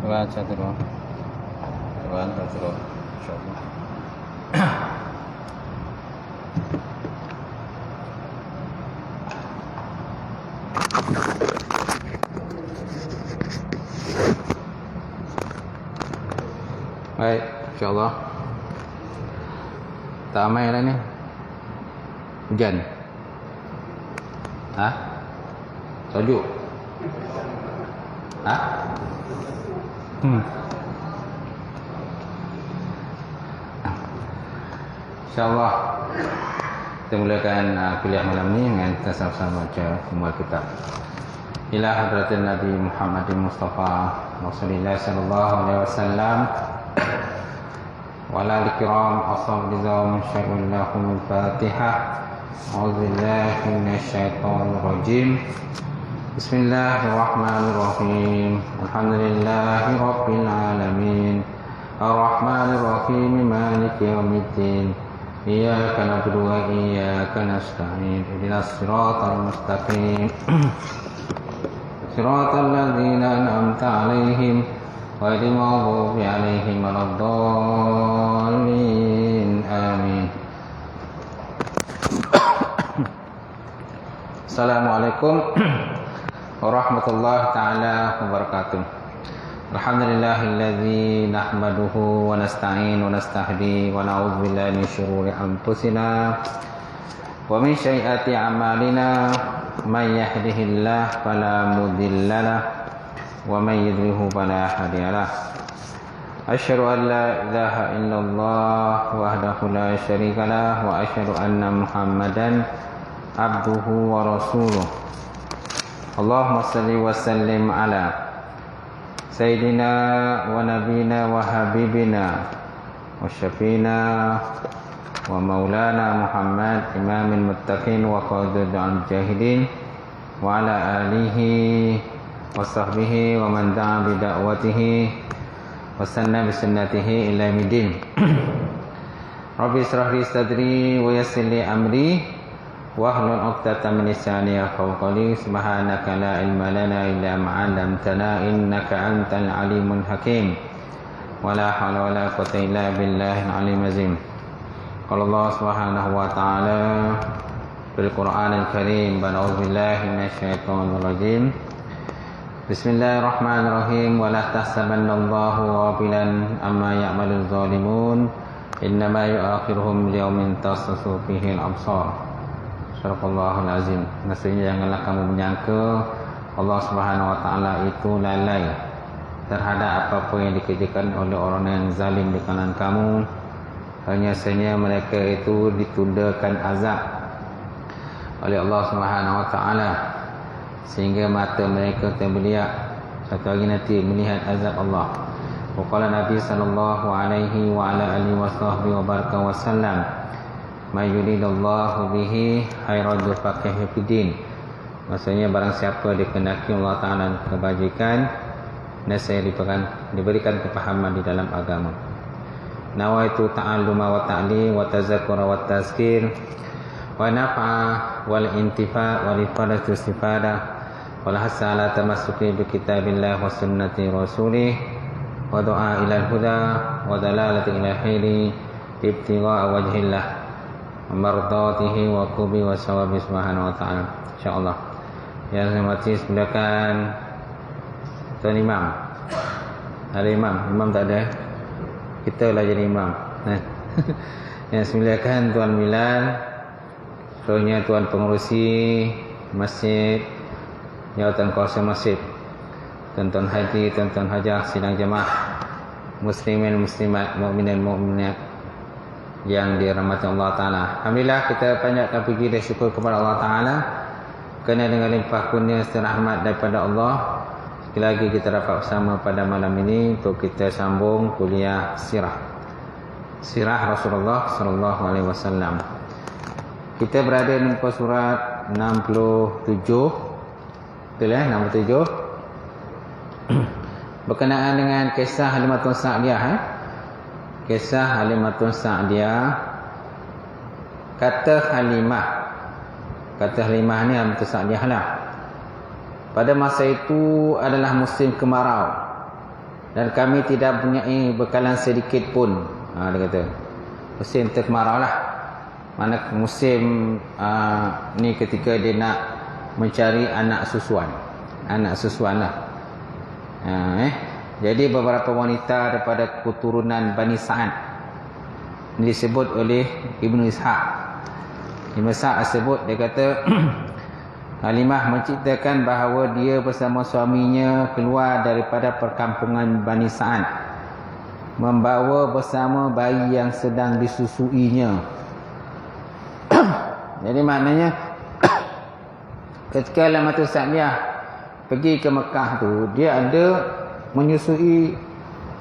baca terus. Baca terus. Insyaallah. Baik, insyaallah. Tak ramai lah ni. Hujan. Ha? Salju. Ha? InsyaAllah kita mulakan kuliah malam ni dengan kita sama-sama baca semua kitab. Ila hadratin Nabi Muhammadin Mustafa Rasulullah sallallahu alaihi wasallam wa ala al-kiram ashab nizam syai'un lahumul Fatihah. A'udzu billahi minasyaitonir rajim. Bismillahirrahmanirrahim. Alhamdulillahi rabbil alamin. Ar-Rahmanir Rahim. Maliki yaumiddin. Iyyaka na'budu wa iyyaka nasta'in. Ihdinas siratal mustaqim. Siratal ladzina an'amta 'alaihim ghairil maghdubi 'alaihim waladdallin. Amin. Assalamualaikum warahmatullahi taala wabarakatuh. Alhamdulillahilladzi nahmaduhu wa nasta'in wa nastahdi wa na'udzu billahi min syururi anfusina wa min sayyiati a'malina. May yahdihillahu fala mudhillalah wa may yudhlilhu fala hadiyalah. Asyhadu an la ilaha illallah wahdahu la syarikalah wa asyhadu anna Muhammadan abduhu wa rasuluh. Allahumma salli wa sallim ala Sayyidina wa nabina wa habibina wa syafina wa maulana Muhammad imamil muttaqin wa qadul jahidin wa ala alihi wa sahbihi wa man da'a bi da'watihi wa sanna bi sunnatihi ila yaumil. Rabbi israh li sadri wa yassir li amri wahlul 'uqdatam min lisani yafqahu qawli. Subhanaka la ilma lana illa ma 'allamtana innaka antal alimul hakim. Wala haula wala quwwata illa billahil aliyyil azim. Qala Allah Subhanahu wa ta'ala fil Qur'anil Karim, a'udzu billahi minasyaitonir rajim. Bismillahirrahmanirrahim. Wa la tahsabannallaha ghafilan amma ya'malul zalimun. Innama yu'akhiruhum liyaumin tashkhasu fihi al-absar. Sadaqallahul azim. Maksudnya janganlah kamu menyangka Allah Subhanahu wa taala itu lalai terhadap apa-apa yang dikerjakan oleh orang yang zalim di kalangan kamu. Hanya saja mereka itu ditundakan azab oleh Allah Subhanahu wa taala sehingga mata mereka terbeliak satu hari nanti melihat azab Allah. Wa qala Nabi sallallahu alaihi wa ala alihi wasallam, "Ma yuridullahu bihi khairan yufaqihu fiddin." Maksudnya barang siapa dikehendaki Allah Taala kebajikan, nescaya diberikan kepahaman di dalam agama. Nawaitu ta'alluma wa ta'lim wa tazakkura wa tazkir wa naf'a wal intifa' wal ifadatu istifada wal hasa ala tamassuki bi kitabillah wa sunnati rasulih wa du'a ila al-huda wa dalalati ila khairi ibtigha'a wajhillah mardatihi wa qubi wa sawabi subhanahu wa ta'ala. InsyaAllah. Yang saya hormati silakan Tuan Imam. Ada Imam? Imam tak ada? Kita lah jadi Imam. Yang silakan Tuan Milal, seterusnya Tuan Pengerusi Masjid, Jawatan Kuasa Masjid, Tuan-Tuan Haji, Tuan-Tuan Hajah, sidang jemaah, Muslimin, Muslimat, Mu'minin, Mu'minat yang dirahmati Allah Ta'ala. Alhamdulillah kita panjatkan puji dan syukur kepada Allah Ta'ala kerana dengan limpah kurnia serta rahmat daripada Allah, sekali lagi kita dapat bersama pada malam ini untuk kita sambung kuliah sirah Rasulullah sallallahu alaihi wasallam. Kita berada di muka surat 67. Betul ya, 67. Berkenaan dengan kisah Halimatun Sa'diyah. Kisah Halimatun Sa'diyah. Kata Halimah ni Halimatun Sa'diyah lah. Pada masa itu adalah musim kemarau. dan kami tidak mempunyai bekalan sedikit pun. Dia kata musim kemarau lah. Mana musim ni ketika dia nak mencari anak susuan lah. Jadi beberapa wanita daripada keturunan Bani Sa'ad disebut oleh Ibnu Ishaq. Ibnu Ishaq sebut, dia kata Halimah menceritakan bahawa dia bersama suaminya keluar daripada perkampungan Bani Sa'ad, membawa bersama bayi yang sedang disusuinya. Jadi maknanya ketika Alamatul Sa'diyah pergi ke Mekah tu, dia ada menyusui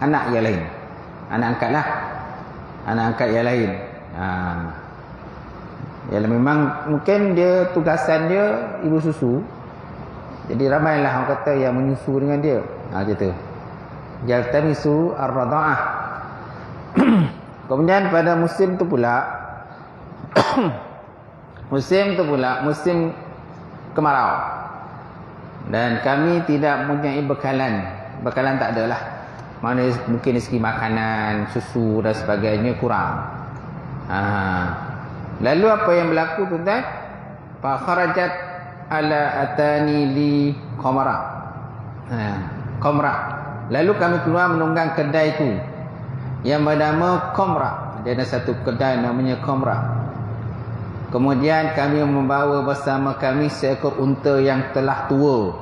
anak yang lain, anak angkat lah, anak angkat yang lain. Ya memang mungkin dia tugasan dia ibu susu. Jadi ramailah orang kata yang menyusu dengan dia. Macam tu. Jaltamisu ar-radha'ah. Kemudian pada musim tu pula musim kemarau. Dan kami tidak mempunyai bekalan. Bekalan tak ada lah. Mana mungkin dari segi makanan, susu dan sebagainya kurang. Lalu apa yang berlaku tuan-tuan? Fa kharajat ala atani li qamra. Qamra. Lalu kami keluar menunggang kedai itu yang bernama Qamra. Dia ada satu kedai namanya Qamra. Kemudian kami membawa bersama kami seekor unta yang telah tua.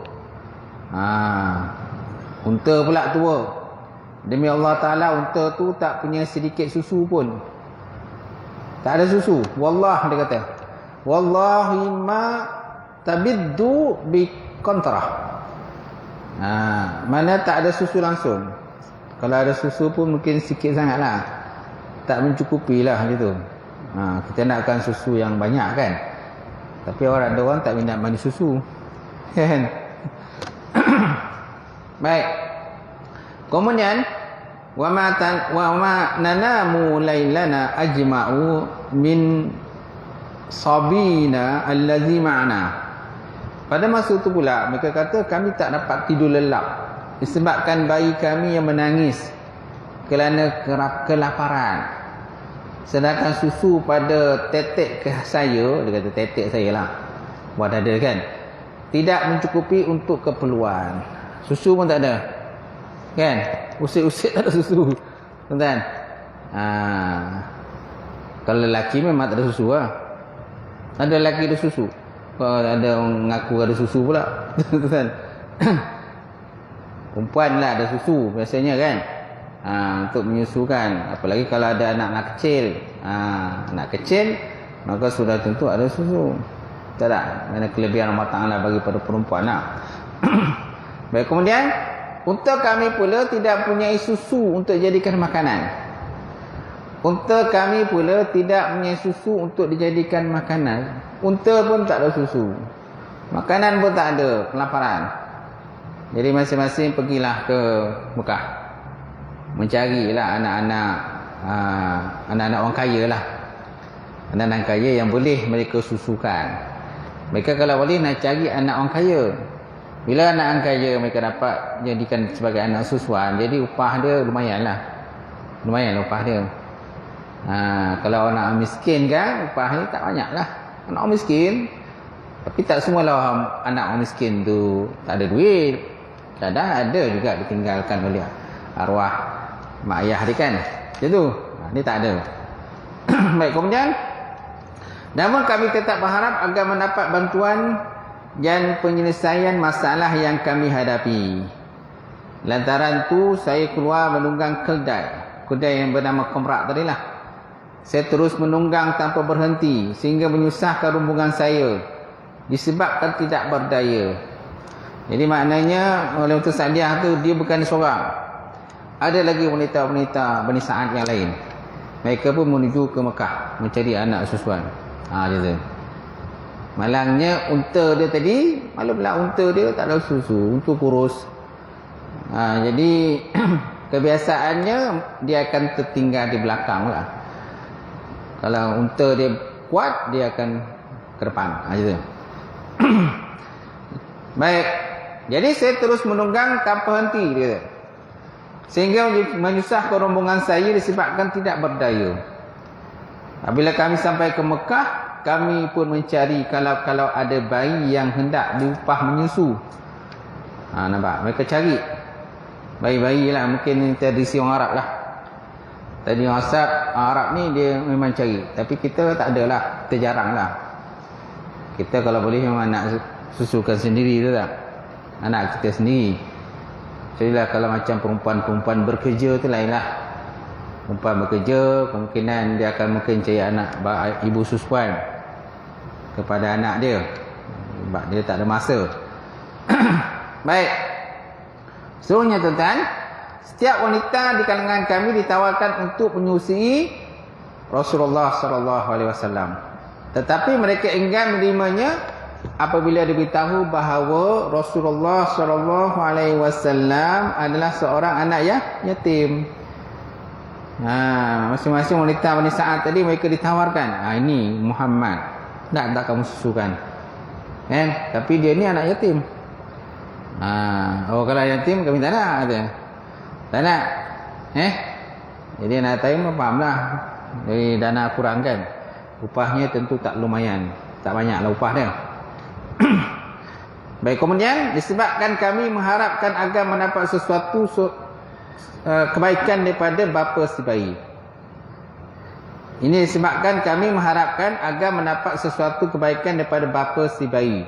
Unta pula tua. Demi Allah Ta'ala, unta tu tak punya sedikit susu pun. Tak ada susu. Wallah, dia kata, wallahi ma tabiddu bi kontrah. Mana tak ada susu langsung. Kalau ada susu pun mungkin sikit sangat lah, tak mencukupi lah gitu. Kita nakkan susu yang banyak kan. Tapi ada orang tak minat mandi susu kan. Baik. Kemudian wa ma nanamu lailana ajma'u min sabina allazi ma'ana. Pada masa itu pula mereka kata kami tak dapat tidur lelap disebabkan bayi kami yang menangis kerana kelaparan. Sedangkan susu pada tetek saya, dia kata tetek saya lah, buat dada kan, tidak mencukupi untuk keperluan. Susu pun tak ada kan, usik-usik tak ada susu tuan-tuan. Kalau lelaki memang tak ada susu lah. Ada lelaki ada susu, kalau ada orang ngaku ada susu pula tuan-tuan. Perempuan lah ada susu biasanya kan, untuk menyusukan. Apalagi kalau ada anak-anak kecil, anak kecil maka sudah tentu ada susu. Tak ada, mana kelebihan Allah Ta'ala bagi pada perempuan lah. Baik, kemudian unta kami pula tidak punya susu untuk dijadikan makanan. Unta kami pula tidak punya susu untuk dijadikan makanan. Unta pun tak ada susu, makanan pun tak ada, kelaparan. Jadi masing-masing pergilah ke Mekah, mencarilah anak-anak orang kaya lah, anak-anak kaya yang boleh mereka susukan. Mereka kalau boleh nak cari anak orang kaya. Bila anak orang kaya mereka dapat jadikan sebagai anak susuan, jadi upah dia lumayan upah dia. Kalau anak miskin kan, upah dia tak banyak lah. Anak orang miskin, tapi tak semualah anak orang miskin tu tak ada duit. Kadang ada juga ditinggalkan oleh arwah mak ayah dia kan, macam tu. Dia tak ada. Baik, kemudian namun kami tetap berharap agar mendapat bantuan dan penyelesaian masalah yang kami hadapi. Lantaran tu saya keluar menunggang kedai yang bernama Qamra tadi lah. Saya terus menunggang tanpa berhenti sehingga menyusahkan rombongan saya disebabkan tidak berdaya. Jadi maknanya oleh Ustaz Sa'diyah tu dia bukan seorang, ada lagi wanita-wanita Bani Sa'ad yang lain. Mereka pun menuju ke Mekah mencari anak susuan. Dia tu. Malangnya unta dia tadi, maklumlah unta dia tak ada susu, unta kurus. Jadi kebiasaannya dia akan tertinggal di belakang lah. Kalau unta dia kuat, dia akan ke depan. Macam tu. Baik. Jadi saya terus menunggang tanpa henti dia. Sehingga menyusahkan rombongan saya disebabkan tidak berdaya. Apabila kami sampai ke Mekah, kami pun mencari kalau ada bayi yang hendak diupah menyusu. Nampak? Mereka cari bayi-bayi lah. Mungkin tradisi orang Arab lah. Tadi orang Arab ni dia memang cari. Tapi kita tak ada lah. Kita jarang lah. Kita kalau boleh memang nak susukan sendiri tu tak. Anak kita sendiri. Jadi lah kalau macam perempuan-perempuan bekerja tu lain lah. Perempuan bekerja, kemungkinan dia akan mungkin cari anak ibu susuan kepada anak dia. Sebab dia tak ada masa. Baik. Seterusnya tuan-tuan, setiap wanita di kalangan kami ditawarkan untuk menyusui Rasulullah sallallahu alaihi wasallam. Tetapi mereka enggan menerimanya apabila diberitahu bahawa Rasulullah sallallahu alaihi wasallam adalah seorang anak yatim. Masing-masing wanita Bani Sa'ad tadi mereka ditawarkan, ini Muhammad, tak kamu susukan. Kan? Tapi dia ni anak yatim. Kalau yatim kami tak nak kata. Tak nak. Jadi anak yatim fahamlah. Dari dana kurang kan. Upahnya tentu tak lumayan. Tak banyaklah upah dia. Baik, kemudian disebabkan kami mengharapkan agar mendapat sesuatu kebaikan daripada bapa si bayi. Ini disebabkan kami mengharapkan agar mendapat sesuatu kebaikan daripada bapa si bayi.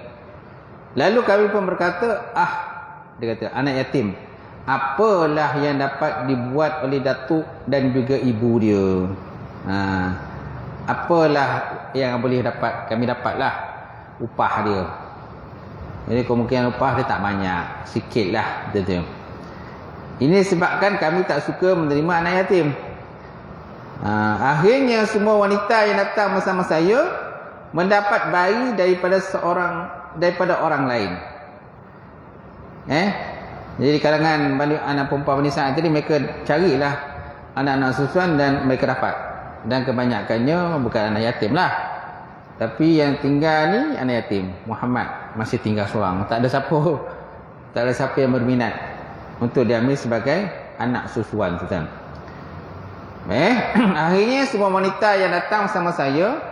Lalu kami pun berkata, dia kata, anak yatim, apalah yang dapat dibuat oleh datuk dan juga ibu dia. Apalah yang boleh kami dapatlah upah dia. Jadi kemungkinan upah dia tak banyak, sikit lah. Ini sebabkan kami tak suka menerima anak yatim. Akhirnya semua wanita yang datang bersama saya mendapat bayi daripada orang lain. Jadi kalangan anak perempuan Bani Sa'ad tadi, mereka carilah anak-anak susuan dan mereka dapat. Dan kebanyakannya bukan anak yatim lah. Tapi yang tinggal ni anak yatim. Muhammad masih tinggal seorang. Tak ada siapa yang berminat untuk diambil sebagai anak susuan. Akhirnya semua wanita yang datang bersama saya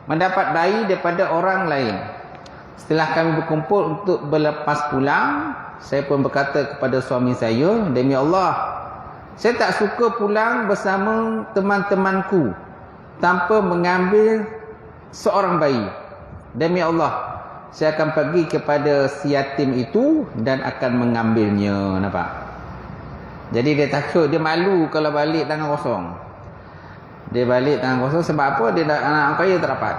mendapat bayi daripada orang lain. Setelah kami berkumpul untuk berlepas pulang, saya pun berkata kepada suami saya, demi Allah, saya tak suka pulang bersama teman-temanku tanpa mengambil seorang bayi. Demi Allah, saya akan pergi kepada si yatim itu dan akan mengambilnya. Nampak? Jadi dia takut, dia malu kalau balik tangan kosong. Dia balik tangan kosong sebab apa? Dia anak orang kaya tak dapat.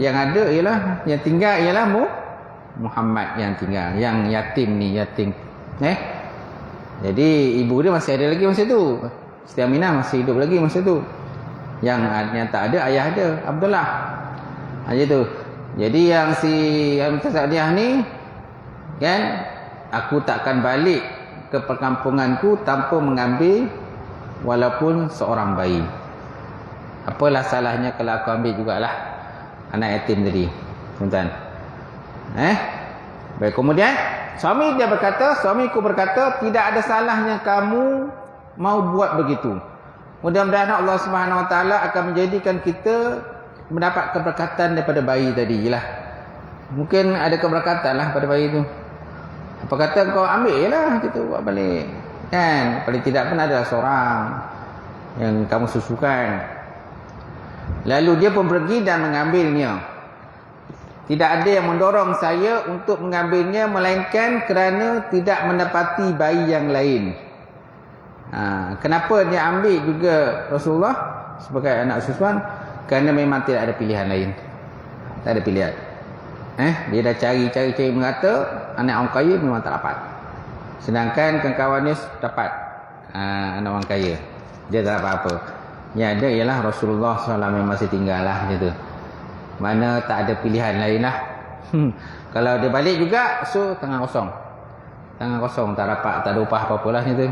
Yang ada ialah, yang tinggal ialah Muhammad yang tinggal. Yang yatim ni, yatim. Jadi ibu dia masih ada lagi masa tu. Siti Aminah masih hidup lagi masa tu. Yang tak ada, ayah dia, Abdullah. Gitu. Jadi yang si Sa'diyah ni, kan, aku takkan balik ke perkampunganku tanpa mengambil walaupun seorang bayi. Apalah salahnya kalau aku ambil jugalah anak yatim tadi, tuan-tuan. Baik, kemudian suamiku berkata, tidak ada salahnya kamu mau buat begitu. Mudah-mudahan Allah Subhanahu Wa Taala akan menjadikan kita mendapat keberkatan daripada bayi tadi lah. Mungkin ada keberkatan lah pada bayi tu. Apa kata kau ambil je lah, kita buat balik. Kan? Paling tidak pun ada seorang yang kamu susukan. Lalu dia pun pergi dan mengambilnya. Tidak ada yang mendorong saya untuk mengambilnya, melainkan kerana tidak mendapati bayi yang lain. Kenapa dia ambil juga Rasulullah sebagai anak susuan? Kerana memang tidak ada pilihan lain. Tak ada pilihan. Dia dah cari merata, anak orang kaya memang tak dapat. Sedangkan kawan-kawannya dapat anak orang kaya. Dia tak dapat apa. Yang ada ialah Rasulullah SAW yang masih tinggal lah gitu. Mana tak ada pilihan lain lah. Kalau dia balik juga, so tangan kosong, tak dapat, tak ada upah apa-apa lah gitu.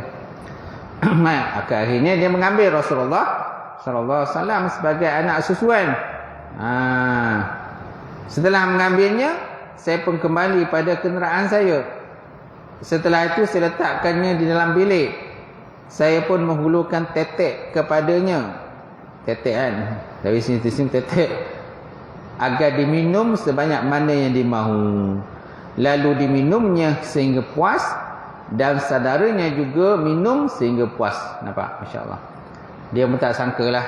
Akhirnya dia mengambil Rasulullah SAW sebagai anak susuan. Setelah mengambilnya, saya pun kembali pada kenderaan saya. Setelah itu saya letakkannya di dalam bilik. saya pun menghulurkan tetek kepadanya. Tetek kan, dari sini ke sini tetek, agar diminum sebanyak mana yang dimahu. Lalu diminumnya sehingga puas, dan saudaranya juga minum sehingga puas. Nampak? Masya Allah. Dia pun tak sangka lah.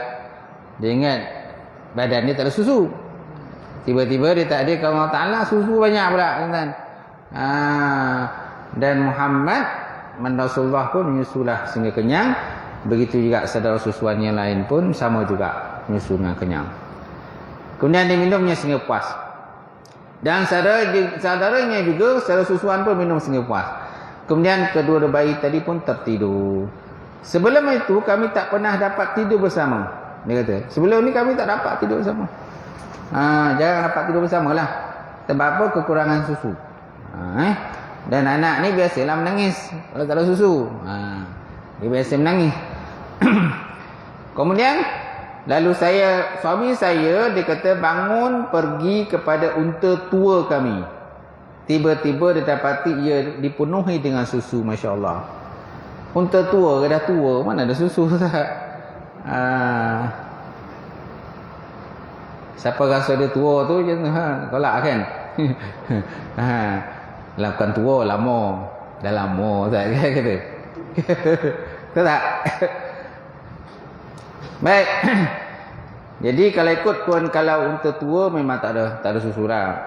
Dia ingat badan dia tak ada susu. Tiba-tiba dia tak ada, kalau Allah Ta'ala susu banyak pula. Dan Muhammad Rasulullah pun menyusulah sehingga kenyang. Begitu juga saudara susuan yang lain pun sama juga menyusu dengan kenyang. Kemudian diminumnya sehingga puas. Dan saudaranya juga, saudara susuan pun minum sehingga puas. Kemudian kedua bayi tadi pun tertidur. Sebelum itu kami tak pernah dapat tidur bersama. Dia kata, sebelum ni kami tak dapat tidur bersama. Jarang dapat tidur bersama lah. Sebab apa? Kekurangan susu. Dan anak ni biasalah menangis kalau tak ada susu. Dia biasa menangis. Kemudian lalu suami saya dia kata bangun pergi kepada unta tua kami. Tiba-tiba dia dapati ia dipenuhi dengan susu, Masya Allah. Unta tua ke dah tua, mana ada susu tak? Siapa rasa dia tua tu je kolak kan? Lah bukan tua, lama. Dah lama tak kata. Betul tak? Baik. Jadi kalau ikut pun, kalau unta tua memang tak ada susu dah.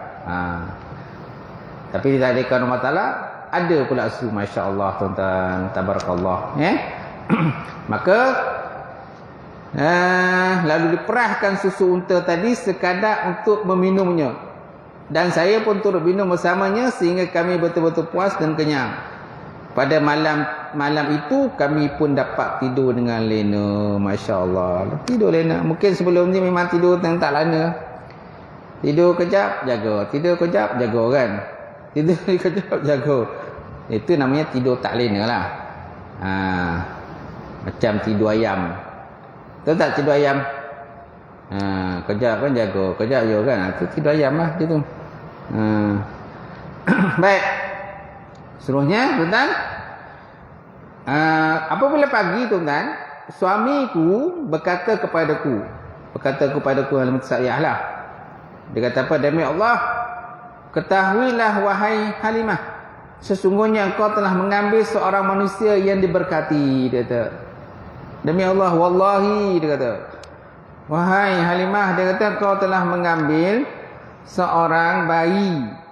Tapi tidak ada Allah Ta'ala, ada pula susu. Masya Allah tuan-tuan, tabarakallah. Maka lalu diperahkan susu unta tadi sekadar untuk meminumnya. Dan saya pun turut minum bersamanya sehingga kami betul-betul puas dan kenyang. Pada malam itu kami pun dapat tidur dengan lena. Masya Allah, tidur lena. Mungkin sebelum ni memang tidur tak lena. Tidur kejap jaga, tidur kejap jaga kan. Tidur kejap jaga. Itu namanya tidur tak lena lah. Macam tidur ayam. Tahu tak tidur ayam? Kejap kan jaga, kejap jaga kan. Itu tidur ayam lah dia tu. Baik. Seterusnya tuan-tuan, apabila pagi tuan-tuan, suamiku berkata kepadaku dalam kisah lah. Dia kata apa? Demi Allah, ketahuilah wahai Halimah, sesungguhnya engkau telah mengambil seorang manusia yang diberkati. Dia kata, demi Allah, wallahi, dia kata, wahai Halimah, dia kata engkau telah mengambil seorang bayi.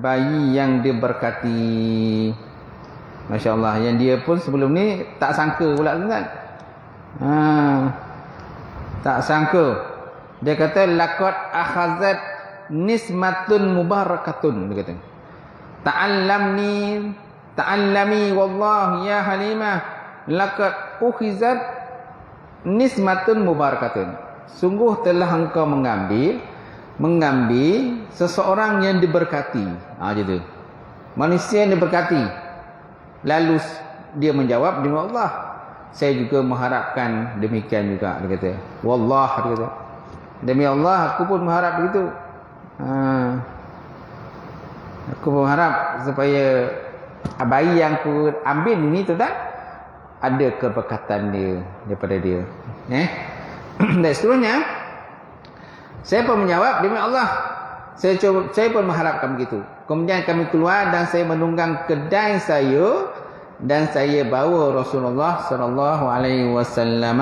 Bayi yang diberkati. Masya Allah. Yang dia pun sebelum ni tak sangka pula tuan. Tak sangka. Dia kata laqad akhazat nismatun mubarakatun. Dia kata ta'allami wallahi ya Halimah, laqad ukhizat nismatun mubarakatun. Sungguh telah engkau mengambil seseorang yang diberkati. Gitu. Manusia yang diberkati. Lalu dia menjawab, demi Allah, saya juga mengharapkan demikian juga. Dia kata, wallah, dia kata, demi Allah aku pun mengharap begitu. Aku mengharap supaya bayi yang aku ambil ini tuan, ada keberkatan dia daripada dia. Dan seterusnya saya pun menjawab, demi Allah, saya pun mengharapkan begitu. Kemudian kami keluar dan saya menunggang kedai saya dan saya bawa Rasulullah sallallahu alaihi wasallam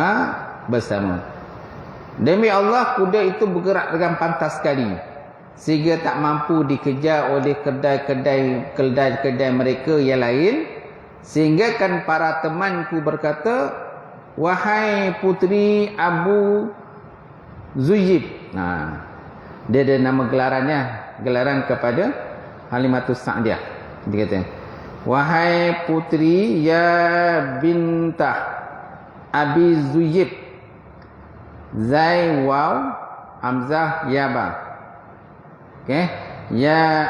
bersama. Demi Allah, kuda itu bergerak dengan pantas sekali sehingga tak mampu dikejar oleh kedai-kedai mereka yang lain, sehingga kan para temanku berkata, wahai puteri Abu Zuyib. Dia ada nama gelaran kepada Halimatus Sa'diyah. Dia kata, wahai puteri ya bintah Abi Zuyib, Zai waw hamzah ya ba. Okey, ya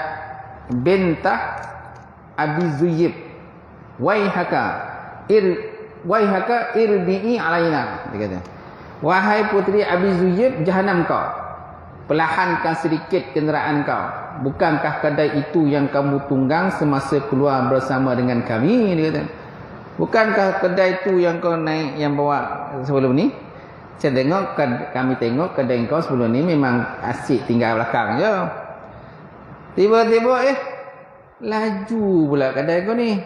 bintah Abi Zuyib, waihaka irbi'i alaina. Dia kata, wahai puteri Abi Zuyib, jahanam kau, perlahankan sedikit kenderaan kau. Bukankah kedai itu yang kamu tunggang semasa keluar bersama dengan kami? Dia kata. Bukankah kedai tu yang kau naik, yang bawa sebelum ni? Saya tengok, kami tengok kedai kau sebelum ni memang asyik tinggal belakang je. Tiba-tiba laju pula kedai kau ni.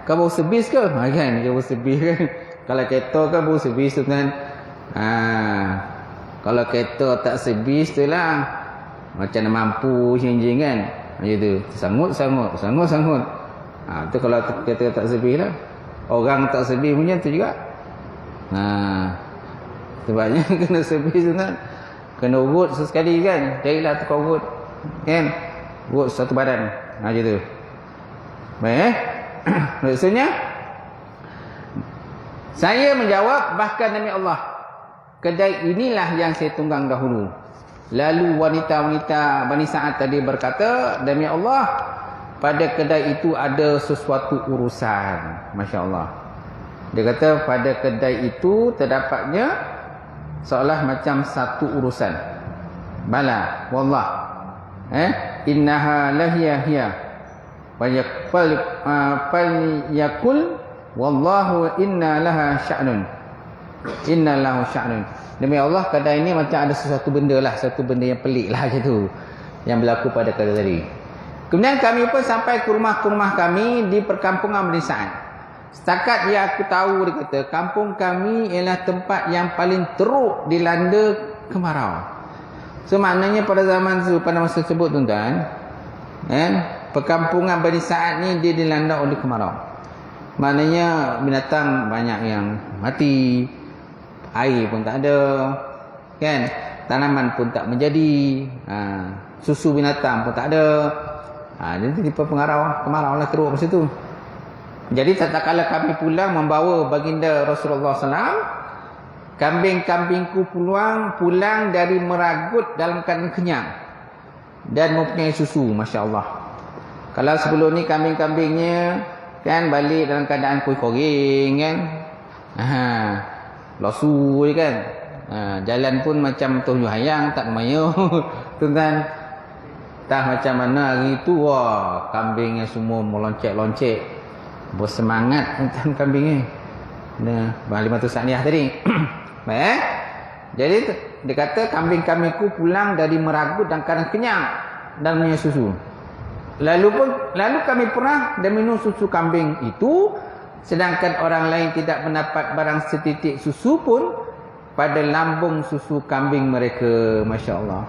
Kau bawa servis ke? Kan, kau bawa servis kan. Kalau kereta kan bawa servis tu kan. Kalau kereta tak servis tu lah, macam nak mampu jing-jing kan. Macam tu. Sangut. Tu kalau kereta tak servis lah. Orang tak servis punya tu juga. Sebabnya kena servis tu kan. Kena urut sesekali kan. Carilah tukar urut kan. Urut satu badan. Macam tu. Baik maksudnya saya menjawab, bahkan demi Allah, kedai inilah yang saya tunggang dahulu. Lalu wanita-wanita Bani Sa'ad tadi berkata, demi Allah, pada kedai itu ada sesuatu urusan. Masya Allah. Dia kata pada kedai itu terdapatnya seolah macam satu urusan. Bala, wallah. Innaha lahiyah. Fal yakul wallahu inna laha sya'nun. Inna lahu sya'nun. Demi Allah, kedai ini macam ada sesuatu benda lah, satu benda yang pelik lah gitu, yang berlaku pada kedai tadi. Kemudian kami pun sampai ke rumah-rumah kami di perkampungan Bani Sa'ad. Setakat yang aku tahu, dia kata, kampung kami ialah tempat yang paling teruk dilanda kemarau. So maknanya pada zaman itu, pada masa tersebut tuan-tuan, perkampungan Bani Sa'ad ni dia dilanda oleh kemarau. Maknanya binatang banyak yang mati, air pun tak ada, kan? Tanaman pun tak menjadi, susu binatang pun tak ada. Jadi kemarau lah teruk masa tu. Jadi tak kala kami pulang membawa baginda Rasulullah SAW, kambing-kambingku pulang dari meragut dalam keadaan kenyang dan mempunyai susu, Masya Allah. Kalau sebelum ni kambing-kambingnya kan balik dalam keadaan kuih-koring kan, losu je kan, jalan pun macam tunjuk hayang, tak mayu tuan-tuan. Tak macam mana hari tu, wah, kambingnya semua meloncek-loncek, bersemangat tuan-tuan kambing ni. Halimah Sa'diyah tadi. Baik. Jadi dia kata kambing-kambingku pulang dari meragut dan keadaan kenyang dan punya susu. Lalu kami pernah dan minum susu kambing itu, sedangkan orang lain tidak mendapat barang setitik susu pun pada lambung susu kambing mereka. Masya Allah.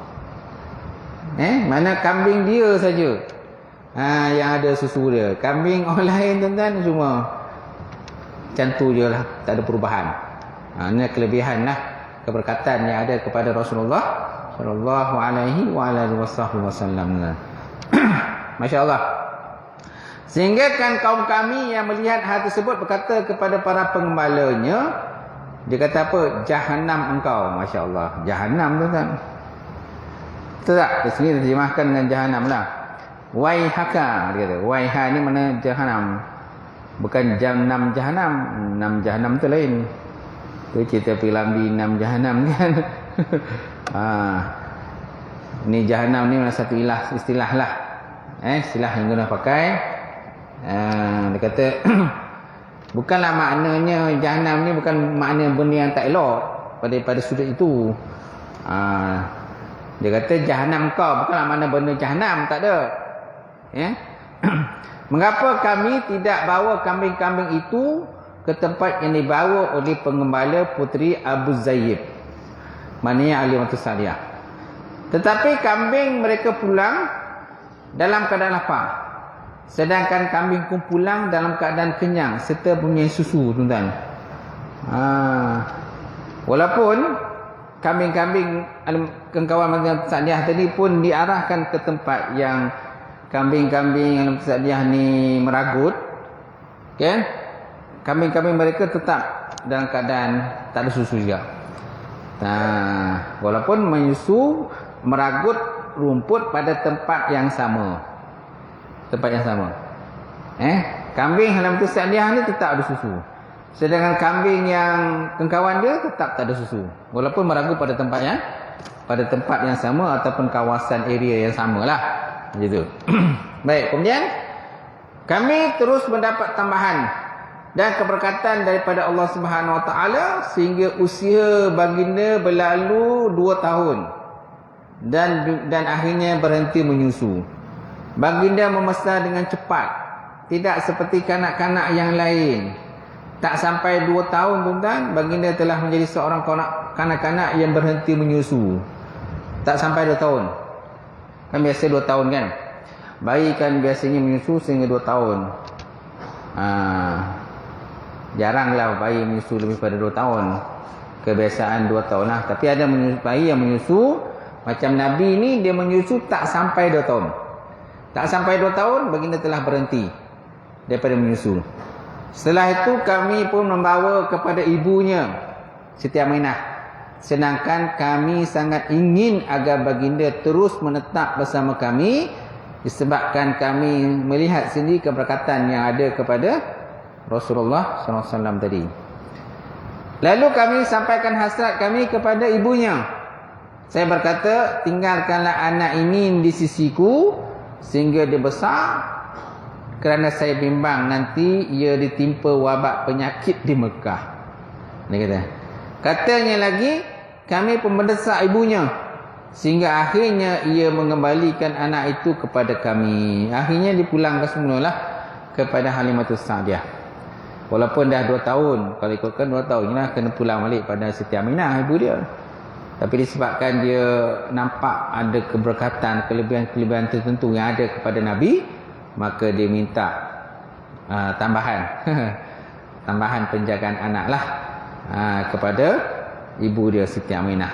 Mana kambing dia saja yang ada susu dia. Kambing orang lain tuan-tuan semua macam tu je lah, tak ada perubahan. Ini kelebihan lah, keberkatan yang ada kepada Rasulullah sallallahu alaihi wasallam. Masya Allah. Sehingga kan kaum kami yang melihat hal tersebut berkata kepada para pengembalanya, dia kata apa? Jahannam engkau. Masya Allah. Jahannam tuan-tuan. Betul tak? Di sini terjemahkan dengan jahannam lah. Waihaka, dia kata. Waiha ni mana jahannam. Bukan jam 6 jahannam. 6 jahannam tu lain. Tu cerita Pilambi 6 jahannam kan. Ni jahannam ni satu istilah lah. Istilah yang guna pakai. Dia kata bukanlah maknanya jahannam ni bukan makna benda yang tak elok pada sudut itu. Dia kata jahannam kau, bukanlah makna benda jahannam, tak ada. Mengapa kami tidak bawa kambing-kambing itu ke tempat yang dibawa oleh pengembala puteri Abu Zayyib, maknanya Halimah Sa'diyah. Tetapi kambing mereka pulang dalam keadaan lapar, sedangkan kambing pun pulang dalam keadaan kenyang serta punya susu, tuan-tuan. Walaupun kambing-kambing kawan Halimah Sa'diyah tadi pun diarahkan ke tempat yang kambing-kambing Halimah Sa'diyah ni meragut, kan? Kambing-kambing mereka tetap dalam keadaan tak ada susu juga. Walaupun menyusu, meragut rumput pada tempat yang sama. Kambing Halimah Sa'diyah ni tetap ada susu, sedangkan kambing yang kawan dia tetap tak ada susu, walaupun meragut pada tempat yang sama ataupun kawasan area yang sama lah. Macam tu. Baik, kemudian Kami terus mendapat tambahan dan keberkatan daripada Allah Subhanahu Wa Taala sehingga usia baginda berlalu 2 tahun dan akhirnya berhenti menyusu. Baginda membesar dengan cepat, tidak seperti kanak-kanak yang lain. Tak sampai 2 tahun tuan-tuan, baginda telah menjadi seorang kanak-kanak yang berhenti menyusu. Tak sampai 2 tahun. Kan biasa 2 tahun kan. Bayi kan biasanya menyusu sehingga 2 tahun. Jaranglah bayi menyusu lebih pada 2 tahun. Kebiasaan 2 tahun lah. Tapi ada bayi yang menyusu, macam Nabi ni dia menyusu tak sampai 2 tahun. Tak sampai 2 tahun, baginda telah berhenti daripada menyusu. Setelah itu kami pun membawa kepada ibunya Siti Aminah. Sedangkan kami sangat ingin agar baginda terus menetap bersama kami, disebabkan kami melihat sendiri keberkatan yang ada kepada Rasulullah SAW tadi. Lalu kami sampaikan hasrat kami kepada ibunya. Saya berkata, tinggalkanlah anak ini di sisiku sehingga dia besar, kerana saya bimbang nanti ia ditimpa wabak penyakit di Mekah. Dia kata. Katanya lagi, kami pun mendesak ibunya sehingga akhirnya ia mengembalikan anak itu kepada kami. Akhirnya dipulangkan semulalah kepada Halimatus Sa'diyah. Walaupun dah 2 tahun, kalau ikutkan 2 tahun lah kena pulang balik pada Siti Aminah ibu dia. Tapi disebabkan dia nampak ada keberkatan, kelebihan-kelebihan tertentu yang ada kepada Nabi, maka dia minta tambahan tambahan penjagaan anak lah kepada ibu dia Siti Aminah.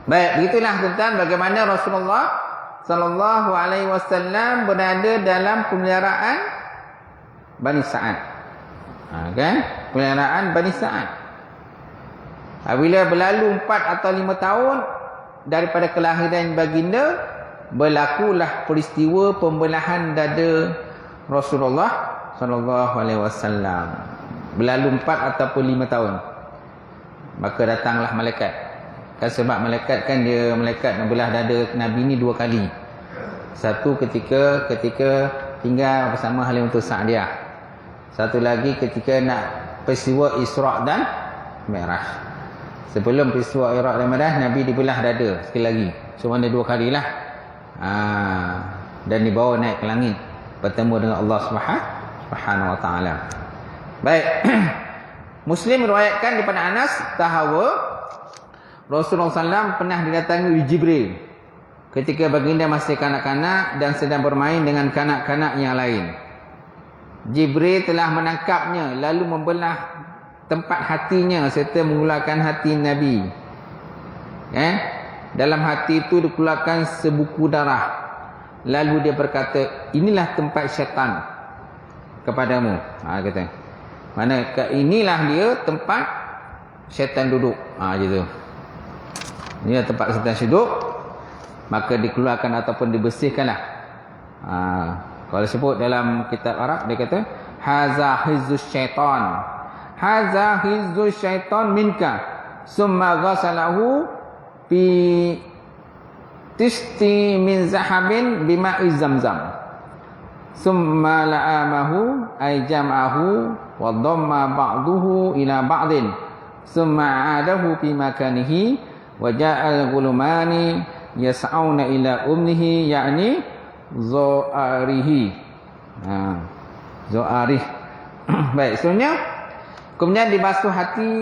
Baik, begitulah tuan-tuan bagaimana Rasulullah sallallahu alaihi wasallam berada dalam pemeliharaan Bani Sa'ad. Kan? Pemeliharaan Bani Sa'ad. Apabila berlalu 4 atau 5 tahun daripada kelahiran baginda, berlakulah peristiwa pembelahan dada Rasulullah sallallahu alaihi wasallam. Berlalu 4 ataupun 5 tahun. Maka datanglah malaikat. Kan sebab malaikat kan dia membelah dada Nabi ni 2 kali. Satu ketika tinggal bersama Halimatus Sa'diyah. Satu lagi ketika nak peristiwa Isra' dan Mi'raj. Sebelum peristiwa Isra' dan Mi'raj, Nabi dibelah dada sekali lagi. Cuma ada 2 kali lah. Dan dibawa naik ke langit bertemu dengan Allah Subhanahu Wa Taala. Baik. Muslim meriwayatkan daripada Anas bahawa Rasulullah SAW pernah didatangi oleh Jibril ketika baginda masih kanak-kanak dan sedang bermain dengan kanak-kanak yang lain. Jibril telah menangkapnya lalu membelah tempat hatinya serta mengeluarkan hati Nabi. Dalam hati itu dikeluarkan sebuku darah. Lalu dia berkata, inilah tempat syaitan kepadamu. Kata. Mana inilah dia tempat syaitan duduk. Gitu. Inilah tempat syaitan duduk. Maka dikeluarkan ataupun dibersihkanlah. Kalau sebut dalam kitab Arab, dia kata, haza hizzus syaitan. Haza hizzus syaitan minka. Summa ghasalahu fi tisti min zahabin bima'i zamzam. Summa la'amahu ay jam'ahu wa dhamma ba'duhu ila ba'din. Summa 'adahu fi makanihi wa ja'al ghulumani yas'auna ila ummihi yakni Zo'arihi. Zo'arih. Baik, seterusnya kemudian dibasuh hati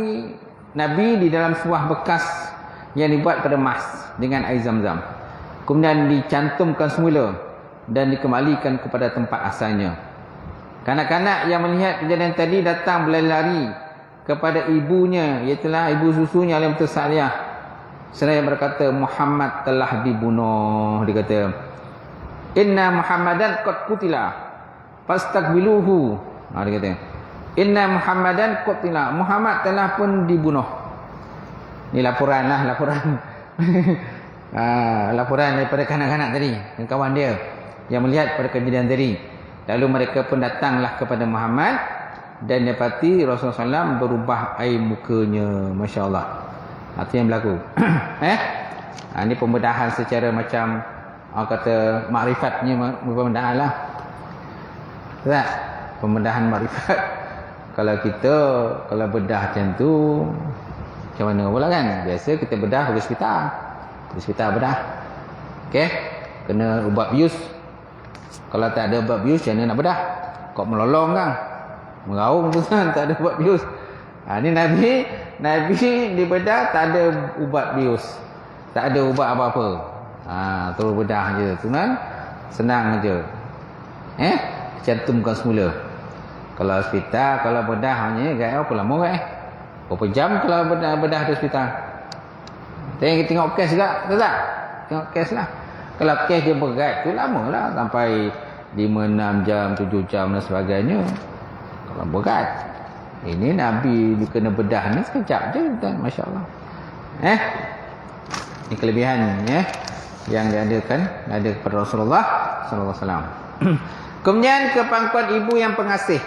Nabi di dalam sebuah bekas yang dibuat pada emas dengan air zam-zam. Kemudian dicantumkan semula dan dikembalikan kepada tempat asalnya. Kanak-kanak yang melihat kejadian tadi datang berlari kepada ibunya, iaitu ibu susunya Halimatus Sa'diyah. Seraya berkata, Muhammad telah dibunuh. Dia kata, Inna Muhammadan qad qutila fastaqbiluhu. Dia kata, Inna Muhammadan qutila, Muhammad telah pun dibunuh. Ni laporan laporan daripada kanak-kanak tadi, dan kawan dia yang melihat pada kejadian tadi. Lalu mereka pun datanglah kepada Muhammad dan dapati Rasulullah SAW berubah air mukanya. Masya Allah. Itu yang berlaku. Ini pembedahan secara macam kata makrifatnya pembedahan lah. Tak? Pembedahan makrifat. Kalau bedah macam tu, macam mana pula kan? Biasa kita bedah pergi hospital. Di hospital bedah. Okey? Kena ubat bius. Kalau tak ada ubat bius, macam mana nak bedah? Kok melolong kan? Meraung tu kan, tak ada ubat bius. Ni Nabi dibedah tak ada ubat bius. Tak ada ubat apa-apa. Terus bedah je. Tuan, senang je. Cantumkan semula. Kalau hospital, kalau bedah hanya gaya apa lama berapa jam kalau bedah di hospital. Tengok kes juga, tak? Tengok kes lah. Kalau kes dia berat tu lama lah, sampai 5-6 jam, 7 jam dan sebagainya. Kalau berat, ini Nabi dia kena bedah ni sekejap je, Masya Allah. Ini kelebihan yang diadakan ada kepada Rasulullah sallallahu alaihi wasallam. Kemudian kepangkuan ibu yang pengasih.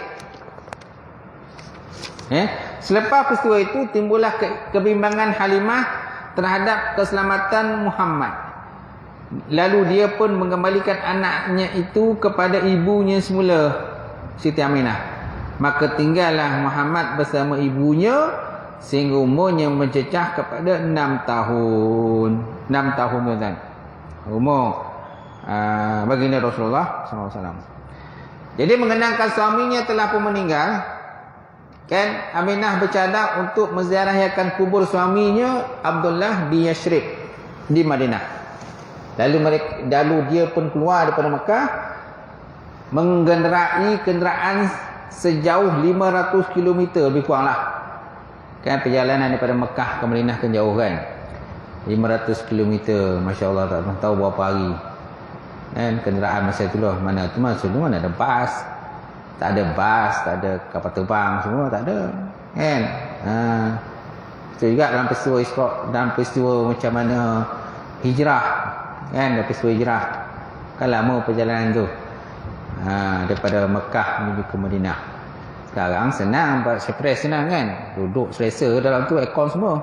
Selepas peristiwa itu timbullah kebimbangan Halimah terhadap keselamatan Muhammad. Lalu dia pun mengembalikan anaknya itu kepada ibunya semula, Siti Aminah. Maka tinggallah Muhammad bersama ibunya sehingga umurnya mencecah kepada 6 tahun. 6 tahun tuan. Umur baginda Rasulullah SAW. Jadi mengenangkan suaminya telah pun meninggal, kan, Aminah bercadang untuk menziarahikan kubur suaminya Abdullah di Yathrib di Madinah. Lalu dia pun keluar daripada Mekah menggendarai kenderaan sejauh 500 km lebih kuranglah. Kan perjalanan daripada Mekah ke Madinah kan jauh kan. 500 km, masya-Allah, tak tahu berapa hari. Kan kenderaan masa itulah, mana tu masa tu mana ada bas. Tak ada bas, tak ada kapal terbang, semua tak ada. Kan? Itu juga dalam peristiwa Isra, dalam peristiwa macam mana hijrah. Kan, dalam peristiwa hijrah. Kan lama perjalanan tu. Daripada Mekah menuju ke Madinah. Sekarang senang, surprise senang kan. Duduk selesa dalam tu, aircon semua.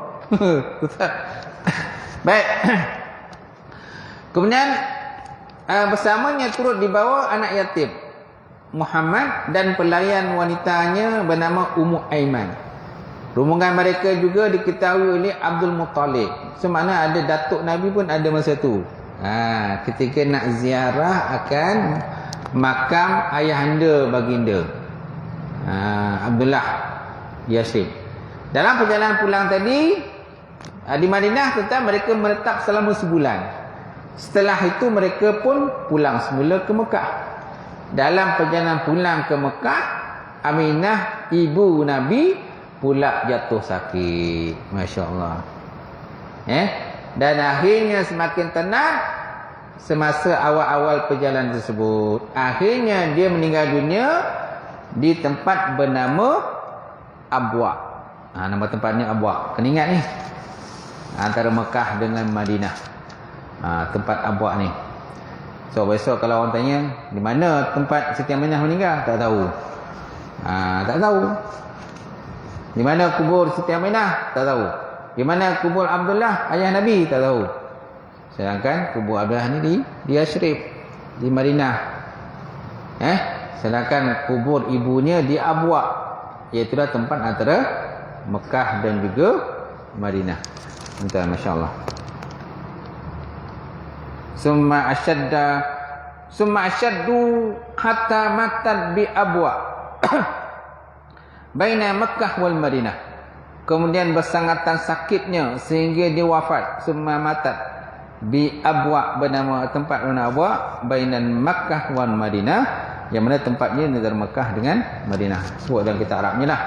Baik. Kemudian bersamanya turut dibawa anak yatim Muhammad dan pelayan wanitanya bernama Ummu Aiman. Rombongan mereka juga diketahui oleh Abdul Muttalib. Semana ada datuk Nabi pun ada masa tu. Ketika nak ziarah akan makam ayahanda baginda Abdullah Yathrib. Dalam perjalanan pulang tadi di Madinah, tetap mereka menetap selama sebulan. Setelah itu mereka pun pulang semula ke Mekah. Dalam perjalanan pulang ke Mekah, Aminah ibu Nabi pula jatuh sakit. Masya Allah. Dan akhirnya semakin tenang semasa awal-awal perjalanan tersebut. Akhirnya dia meninggal dunia di tempat bernama Abwa. Nama tempatnya Abwa. Kena ingat ni. Antara Mekah dengan Madinah. Tempat Abwa ni. So besok kalau orang tanya di mana tempat Siti Aminah meninggal, tak tahu. Tak tahu. Di mana kubur Siti Aminah, tak tahu. Di mana kubur Abdullah ayah Nabi, tak tahu. Sedangkan kubur Abdullah ni di Yathrib, di Madinah. Sedangkan kubur ibunya di Abwa, iaitu tempat antara Mekah dan juga Madinah. Entah, masya-Allah. Summa asyaddu hatta matat bi Abwa baina Makkah wal Madinah. Kemudian bersangatan sakitnya sehingga dia wafat. Summa matat bi Abwa, bernama tempat bernama Abwa bainan Makkah wal Madinah, yang mana tempatnya negara Makkah dengan Madinah. Sebut dalam kitab Arabnya lah.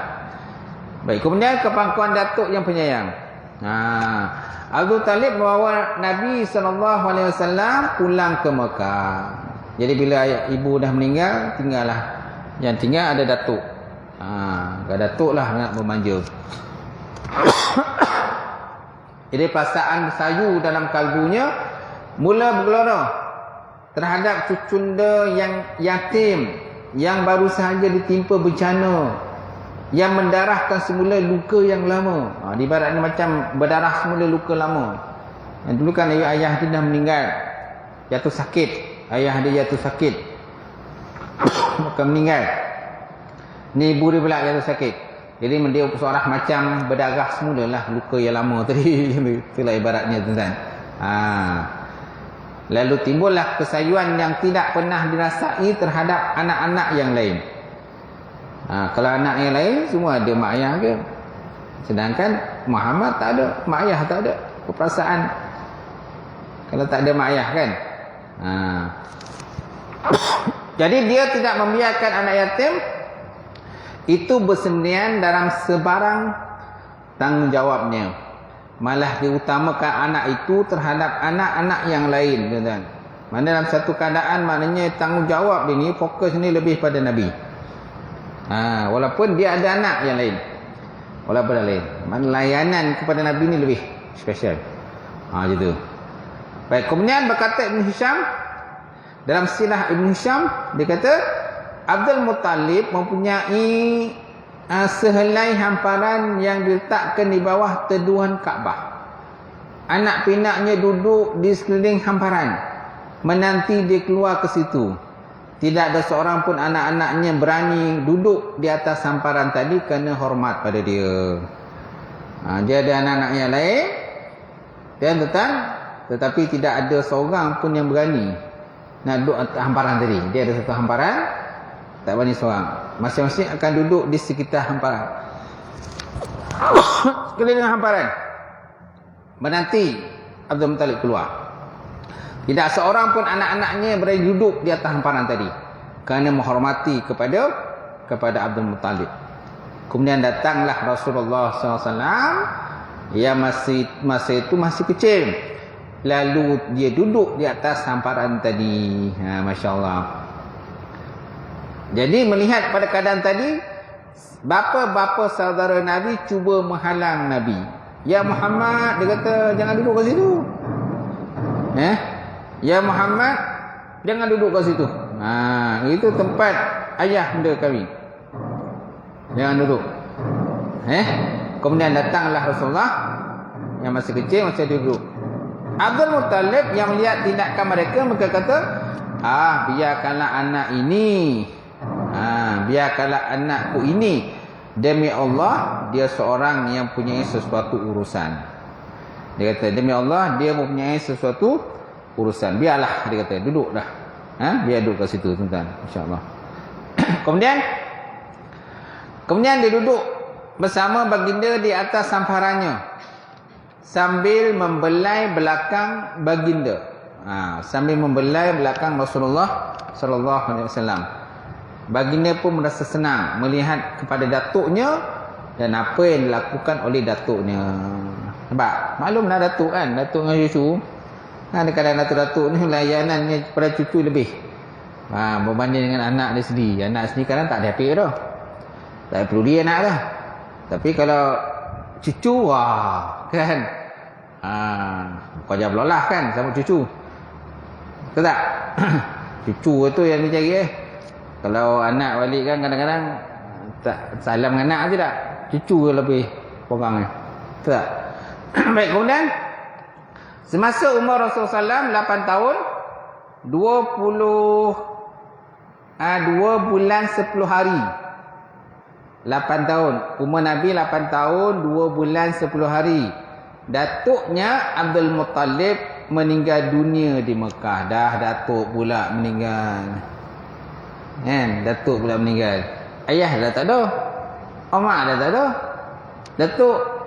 Baik, kemudian kepangkuan datuk yang penyayang. Abu Talib membawa Nabi SAW pulang ke Mekah. Jadi bila ibu dah meninggal, tinggallah. Yang tinggal ada datuk. Datuk lah nak memanja. Jadi perasaan sayu dalam kalbunya mula bergelora terhadap cucunda yang yatim, yang baru sahaja ditimpa bencana, yang mendarahkan semula luka yang lama. Ibaratnya macam berdarah semula luka lama. Yang dulu kan ayah dia dah meninggal, jatuh sakit. Ayah dia jatuh sakit. maka meninggal. Ni ibu dia pula jatuh sakit. Jadi dia seorang macam berdarah semula lah, luka yang lama tadi. Itulah ibaratnya tuan-tuan. Lalu timbullah kesayuan yang tidak pernah dirasai terhadap anak-anak yang lain. Kalau anak yang lain semua ada mak ayah ke, sedangkan Muhammad tak ada, mak ayah tak ada perasaan. Kalau tak ada mak ayah kan. Jadi dia tidak membiarkan anak yatim itu bersendirian dalam sebarang tanggungjawabnya. Malah diutamakan anak itu terhadap anak-anak yang lain, tuan-tuan. Mana dalam satu keadaan maknanya tanggungjawab ini, fokus ini lebih pada Nabi. Walaupun dia ada anak yang lain, walaupun ada lain, mana layanan kepada Nabi ini lebih special. Gitu. Baik, kemudian berkata Ibn Hisham, dalam silah Ibn Hisham, dia kata Abdul Muttalib mempunyai sehelai hamparan yang diletakkan di bawah teduhan Kaabah. Anak pinaknya duduk di sekeliling hamparan, menanti dia keluar ke situ. Tidak ada seorang pun anak-anaknya berani duduk di atas hamparan tadi kerana hormat pada dia. Dia ada anak-anak yang lain dan tetapi tidak ada seorang pun yang berani nak duduk atas hamparan tadi. Dia ada satu hamparan, tak berani seorang. Masing-masing akan duduk di sekitar hamparan, sekeliling hamparan, menanti Abdul Muttalib keluar. Tidak seorang pun anak-anaknya berani duduk di atas hamparan tadi kerana menghormati kepada Abdul Muttalib. Kemudian datanglah Rasulullah SAW yang masa itu masih kecil. Lalu dia duduk di atas hamparan tadi. Masya Allah. Jadi melihat pada keadaan tadi, bapa-bapa saudara Nabi cuba menghalang Nabi. Ya Muhammad, dia kata jangan duduk kat situ. Ya Muhammad, jangan duduk kat situ. Itu tempat ayah anda kami. Jangan duduk. Kemudian datanglah Rasulullah yang masih kecil, masih duduk. Abdul Muttalib yang melihat tindakan mereka, maka kata, biarkanlah anak ini, biarkanlah anakku ini, demi Allah dia seorang yang punya sesuatu urusan. Dia kata demi Allah dia mempunyai sesuatu urusan, biarlah, dia kata duduk dah. Biar duduk kat situ, tuan-tuan, insya-Allah. Kemudian dia duduk bersama baginda di atas hamparannya sambil membelai belakang baginda. Sambil membelai belakang Rasulullah sallallahu alaihi wasallam. Baginda pun merasa senang melihat kepada datuknya dan apa yang dilakukan oleh datuknya. Nampak? Maklumlah datuk kan, datuk dengan cucu. Kadang-kadang datuk-datuk ni layanannya pada cucu lebih. Berbanding dengan anak dia sendiri. Anak sendiri kadang tak ada apa dah. Tak perlu dia anak dah. Tapi kalau cucu, kan. Kau jangan belolah kan sama cucu. Betul tak? Cucu tu yang dicari. Kalau anak balik kan kadang-kadang tak salam dengan anak je tak. Cucu lebih pegang. Betul tak? Baik, kemudian semasa umur Rasulullah SAW 8 tahun 2 bulan 10 hari. 8 tahun. Umur Nabi 8 tahun 2 bulan 10 hari. Datuknya Abdul Muttalib meninggal dunia di Mekah. Dah datuk pula meninggal. Datuk pula meninggal. Ayah dah tak ada. Mak dah tak ada.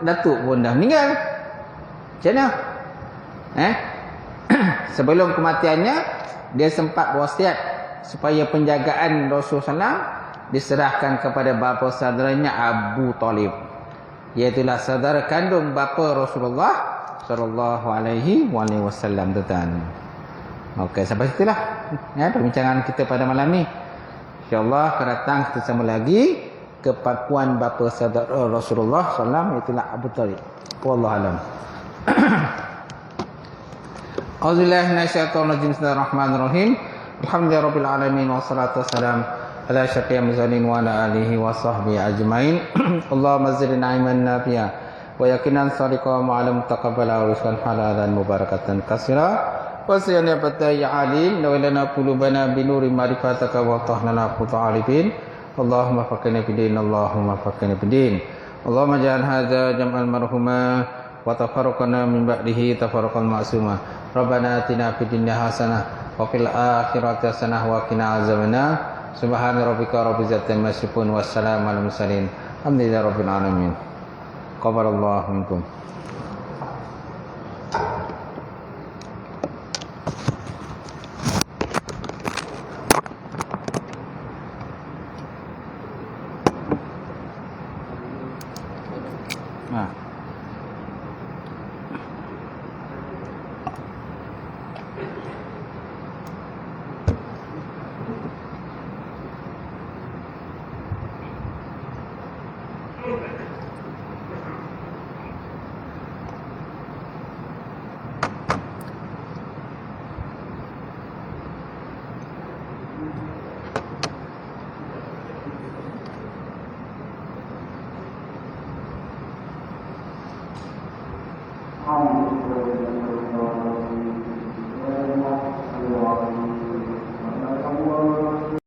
Datuk pun dah meninggal. Macam mana? Sebelum kematiannya dia sempat berwasiat supaya penjagaan Rasulullah SAW diserahkan kepada bapa saudaranya Abu Talib, iaitulah saudara kandung bapa Rasulullah sallallahu alaihi wasallam. Okey, sampai situlah perbincangan kita pada malam ni. Insya-Allah akan datang kita sama lagi kepakuan bapa saudara Rasulullah sallallahu, itulah Abu Talib. Wallahu alam. Auzubillahi minasyaitonir rajim. Bismillahirrahmanirrahim. Alhamdulillahirabbil alamin wassalatu wassalam ala asyrafil mursalin wa ala alihi wa sahbihi ajmain. Allahumma zidna ilman nafi'a wa yaqinan sadiqan wa alam taqabbala wa rizqan halalan mubarakatan katsira وسعنا فتاه يا عليم نولنا قلوبنا بنور معرفتك وطهنا خطى عارفين اللهم فقنا في الدين اللهم فقنا في الدين اللهم اجعل هذا جمعا مرحوما وتفرقنا من بعده تفرقا معصوما ربنا آتنا في الدنيا حسنة وفي الآخرة حسنة وقنا عذاب النار سبحان ربك رب العزة عما يصفون والسلام على المرسلين الحمد لله رب العالمين قبل الله منكم Alhamdulillah.